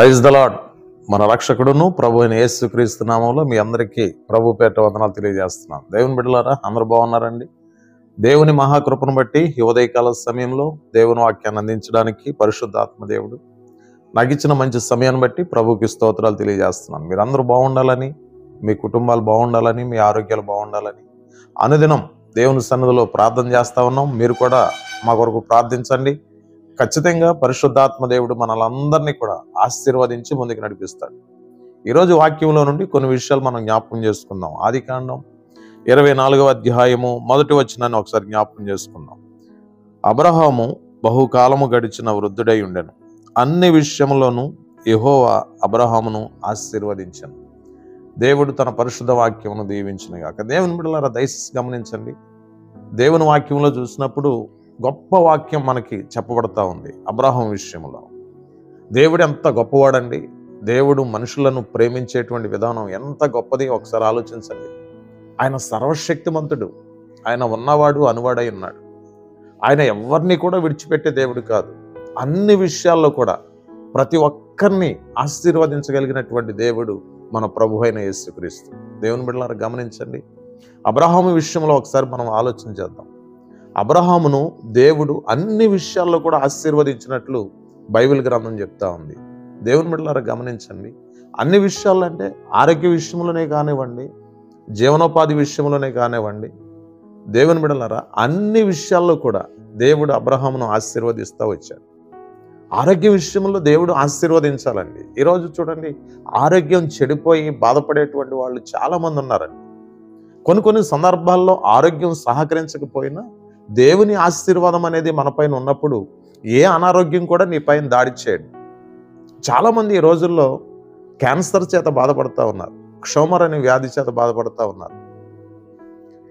Praise the lord. మన రక్షకుడును ప్రభు అయిన యేసుక్రీస్తు నామంలో మీ అందరికీ ప్రభు పేట వందనాలు తెలియజేస్తున్నాను. దేవుని బిడ్డలారా, అందరూ బాగున్నారండి? దేవుని మహాకృపను బట్టి ఈ ఉదయకాల సమయంలో దేవుని వాక్యాన్ని అందించడానికి పరిశుద్ధాత్మ దేవుడు నాకు ఇచ్చిన మంచి సమయాన్ని బట్టి ప్రభుకి స్తోత్రాలు తెలియజేస్తున్నాను. మీరందరూ బాగుండాలని, మీ కుటుంబాలు బాగుండాలని, మీ ఆరోగ్యాలు బాగుండాలని అనుదినం దేవుని సన్నిధిలో ప్రార్థన చేస్తా ఉన్నాం. మీరు కూడా మా కొరకు ప్రార్థించండి. ఖచ్చితంగా పరిశుద్ధాత్మ దేవుడు మనలందరినీ కూడా ఆశీర్వదించి ముందుకు నడిపిస్తాడు. ఈరోజు వాక్యంలో నుండి కొన్ని విషయాలు మనం జ్ఞాపకం చేసుకుందాం. ఆదికాండం 24వ అధ్యాయము 1వ వచనాన్ని ఒకసారి జ్ఞాపకం చేసుకుందాం. అబ్రహాము బహుకాలము గడిచిన వృద్ధుడై ఉండెను. అన్ని విషయములోనూ యెహోవా అబ్రహామును ఆశీర్వదించెను. దేవుడు తన పరిశుద్ధ వాక్యమును దీవించిన గాక. దేవుని బిడ్డలారా, దయచేసి గమనించండి. దేవుని వాక్యంలో చూసినప్పుడు గొప్ప వాక్యం మనకి చెప్పబడతా ఉంది. అబ్రహాం విషయంలో దేవుడు ఎంత గొప్పవాడండి. దేవుడు మనుషులను ప్రేమించేటువంటి విధానం ఎంత గొప్పది ఒకసారి ఆలోచించండి. ఆయన సర్వశక్తిమంతుడు. ఆయన ఉన్నవాడు అనువాడై ఉన్నాడు. ఆయన ఎవరిని కూడా విడిచిపెట్టే దేవుడు కాదు. అన్ని విషయాల్లో కూడా ప్రతి ఒక్కరిని ఆశీర్వదించగలిగినటువంటి దేవుడు మన ప్రభు అయిన యేసుక్రీస్తు. దేవుని బిడ్డలారా, గమనించండి. అబ్రహాము విషయంలో ఒకసారి మనం ఆలోచన చేద్దాం. అబ్రహామును దేవుడు అన్ని విషయాల్లో కూడా ఆశీర్వదించినట్లు బైబిల్ గ్రంథం చెప్తా ఉంది. దేవుని బిడ్డలారా, గమనించండి. అన్ని విషయాలు అంటే ఆరోగ్య విషయంలోనే కానివ్వండి, జీవనోపాధి విషయంలోనే కానివ్వండి, దేవుని బిడ్డలారా అన్ని విషయాల్లో కూడా దేవుడు అబ్రహామును ఆశీర్వదిస్తూ వచ్చాడు. ఆరోగ్య విషయంలో దేవుడు ఆశీర్వదించాలండి. ఈరోజు చూడండి, ఆరోగ్యం చెడిపోయి బాధపడేటువంటి వాళ్ళు చాలామంది ఉన్నారండి. కొన్ని సందర్భాల్లో ఆరోగ్యం సహకరించకపోయినా దేవుని ఆశీర్వాదం అనేది మన పైన ఉన్నప్పుడు ఏ అనారోగ్యం కూడా నీ పైన దాడి చేయడు. చాలామంది ఈ రోజుల్లో క్యాన్సర్ చేత బాధపడుతూ ఉన్నారు, క్షోమర్ అనే వ్యాధి చేత బాధపడుతూ ఉన్నారు,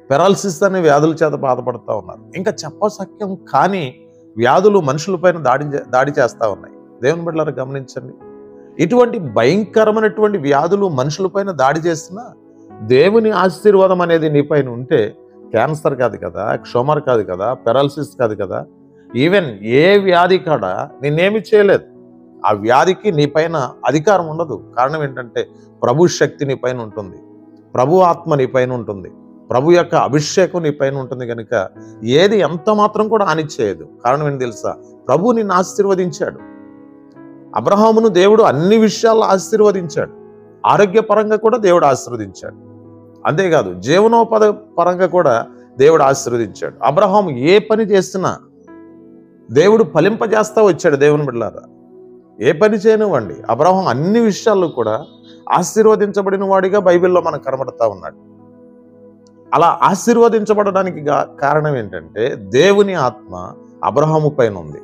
పెరాలసిస్ అనే వ్యాధుల చేత బాధపడుతూ ఉన్నారు. ఇంకా చెప్పసక్యం కానీ వ్యాధులు మనుషులపైన దాడి చేస్తూ ఉన్నాయి. దేవుని బిడ్డలారా, గమనించండి. ఇటువంటి భయంకరమైనటువంటి వ్యాధులు మనుషులపైన దాడి చేసినా దేవుని ఆశీర్వాదం అనేది నీ పైన ఉంటే క్యాన్సర్ కాదు కదా, క్షోమర్ కాదు కదా, పెరాలసిస్ కాదు కదా, ఈవెన్ ఏ వ్యాధి కాడా నిన్నేమి చేయలేదు. ఆ వ్యాధికి నీ పైన అధికారం ఉండదు. కారణం ఏంటంటే ప్రభు శక్తి నీ పైన ఉంటుంది, ప్రభు ఆత్మ నీ పైన ఉంటుంది, ప్రభు యొక్క అభిషేకం నీ పైన ఉంటుంది. కనుక ఏది ఎంత మాత్రం కూడా హాని చేయదు. కారణం ఏంటి తెలుసా? ప్రభు నిన్ను ఆశీర్వదించాడు. అబ్రహామును దేవుడు అన్ని విషయాల్లో ఆశీర్వదించాడు. ఆరోగ్యపరంగా కూడా దేవుడు ఆశీర్వదించాడు. అంతేకాదు జీవనోపాధి పరంగా కూడా దేవుడు ఆశీర్వదించాడు. అబ్రహాం ఏ పని చేసినా దేవుడు ఫలింపజేస్తా వచ్చాడు. దేవుని బిడ్డలారా, ఏ పని చేయనివ్వండి, అబ్రహాం అన్ని విషయాల్లో కూడా ఆశీర్వదించబడిన వాడిగా బైబిల్లో మనకు కనబడతా ఉన్నాడు. అలా ఆశీర్వదించబడడానికి కారణం ఏంటంటే దేవుని ఆత్మ అబ్రహాము పైన ఉంది.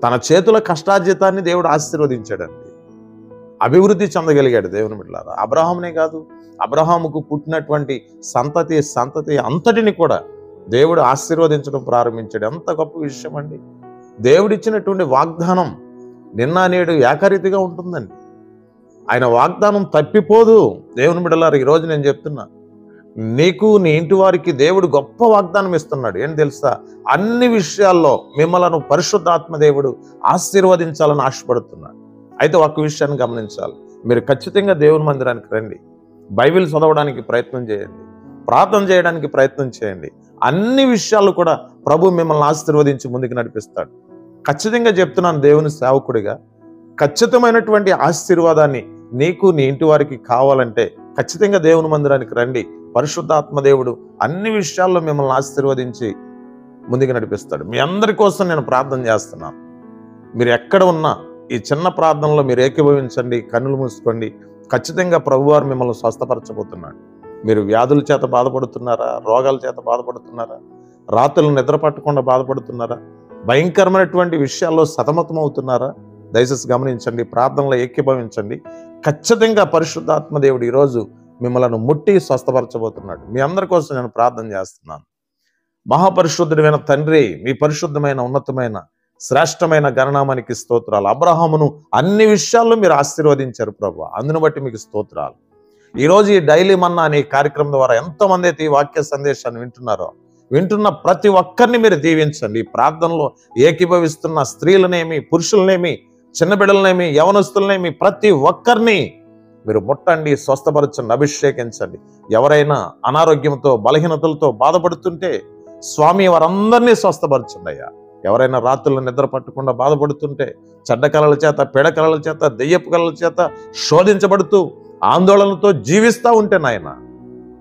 తన చేతుల కష్టార్జితాన్ని దేవుడు ఆశీర్వదించాడండి. అభివృద్ధి చెందగలిగాడు. దేవుని బిడ్డలారా, అబ్రహామునే కాదు, అబ్రహాముకు పుట్టినటువంటి సంతతి అంతటిని కూడా దేవుడు ఆశీర్వదించడం ప్రారంభించాడు. ఎంత గొప్ప విషయం అండి. దేవుడిచ్చినటువంటి వాగ్దానం నిన్న నేడు ఏకరీతిగా ఉంటుందండి. ఆయన వాగ్దానం తప్పిపోదు. దేవుని బిడ్డలారా, ఈరోజు నేను చెప్తున్నా, నీకు నీ ఇంటి వారికి దేవుడు గొప్ప వాగ్దానం ఇస్తున్నాడు. ఏంటి తెలుసా? అన్ని విషయాల్లో మిమ్మల్ని పరిశుద్ధాత్మ దేవుడు ఆశీర్వదించాలని ఆశపడుతున్నాడు. అయితే ఒక్క విషయాన్ని గమనించాలి. మీరు ఖచ్చితంగా దేవుని మందిరానికి రండి, బైబిల్ చదవడానికి ప్రయత్నం చేయండి, ప్రార్థన చేయడానికి ప్రయత్నం చేయండి. అన్ని విషయాలు కూడా ప్రభు మిమ్మల్ని ఆశీర్వదించి ముందుకు నడిపిస్తాడు. ఖచ్చితంగా చెప్తున్నాను, దేవుని సేవకుడిగా ఖచ్చితమైనటువంటి ఆశీర్వాదాన్ని నీకు నీ ఇంటి వారికి కావాలంటే ఖచ్చితంగా దేవుని మందిరానికి రండి. పరిశుద్ధాత్మ దేవుడు అన్ని విషయాల్లో మిమ్మల్ని ఆశీర్వదించి ముందుకు నడిపిస్తాడు. మీ అందరి కోసం నేను ప్రార్థన చేస్తున్నాను. మీరు ఎక్కడ ఉన్నా ఈ చిన్న ప్రార్థనలో మీరు ఏకీభవించండి, కన్నులు మూసుకోండి. ఖచ్చితంగా ప్రభువారు మిమ్మల్ని స్వస్థపరచబోతున్నాడు. మీరు వ్యాధుల చేత బాధపడుతున్నారా? రోగాల చేత బాధపడుతున్నారా? రాత్రులు నిద్ర పట్టకుండా బాధపడుతున్నారా? భయంకరమైనటువంటి విషయాల్లో సతమతం అవుతున్నారా? దయచేసి గమనించండి, ప్రార్థనలో ఏకీభవించండి. ఖచ్చితంగా పరిశుద్ధాత్మ దేవుడు ఈరోజు మిమ్మల్ని ముట్టి స్వస్థపరచబోతున్నాడు. మీ అందరి కోసం నేను ప్రార్థన చేస్తున్నాను. మహాపరిశుద్ధుడైన తండ్రి, మీ పరిశుద్ధమైన ఉన్నతమైన శ్రేష్టమైన గణనామానికి స్తోత్రాలు. అబ్రహామును అన్ని విషయాల్లో మీరు ఆశీర్వదించారు ప్రభు, అందును బట్టి మీకు స్తోత్రాలు. ఈరోజు ఈ డైలీ మన్నా అనే కార్యక్రమం ద్వారా ఎంతమంది అయితే ఈ వాక్య సందేశాన్ని వింటున్నారో వింటున్న ప్రతి ఒక్కరిని మీరు దీవించండి. ప్రార్థనలో ఏకీభవిస్తున్న స్త్రీలనేమి పురుషులనేమి చిన్న బిడ్డలనేమి, యవనస్తులనేమి ప్రతి ఒక్కరిని మీరు ముట్టండి, స్వస్థపరచండి, అభిషేకించండి. ఎవరైనా అనారోగ్యంతో బలహీనతలతో బాధపడుతుంటే స్వామి వారందరినీ స్వస్థపరచండి అయ్యా. ఎవరైనా రాత్రులు నిద్ర పట్టకుండా బాధపడుతుంటే, చెడ్డ కళల చేత, పీడ కళల చేత, దెయ్యపు కళల చేత శోధించబడుతూ ఆందోళనతో జీవిస్తూ ఉంటే నాయన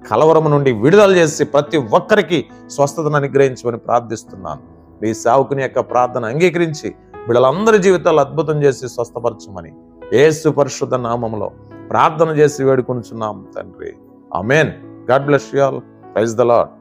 కలవరం నుండి విడుదల చేసి ప్రతి ఒక్కరికి స్వస్థతను అనుగ్రహించమని ప్రార్థిస్తున్నాను. ఈ సేవకుని యొక్క ప్రార్థన అంగీకరించి వీళ్ళందరి జీవితాలు అద్భుతం చేసి స్వస్థపరచమని యేసు పరిశుద్ధ నామములో ప్రార్థన చేసి వేడుకొనుచున్నాం తండ్రి. Amen. God bless you all. Praise the lord.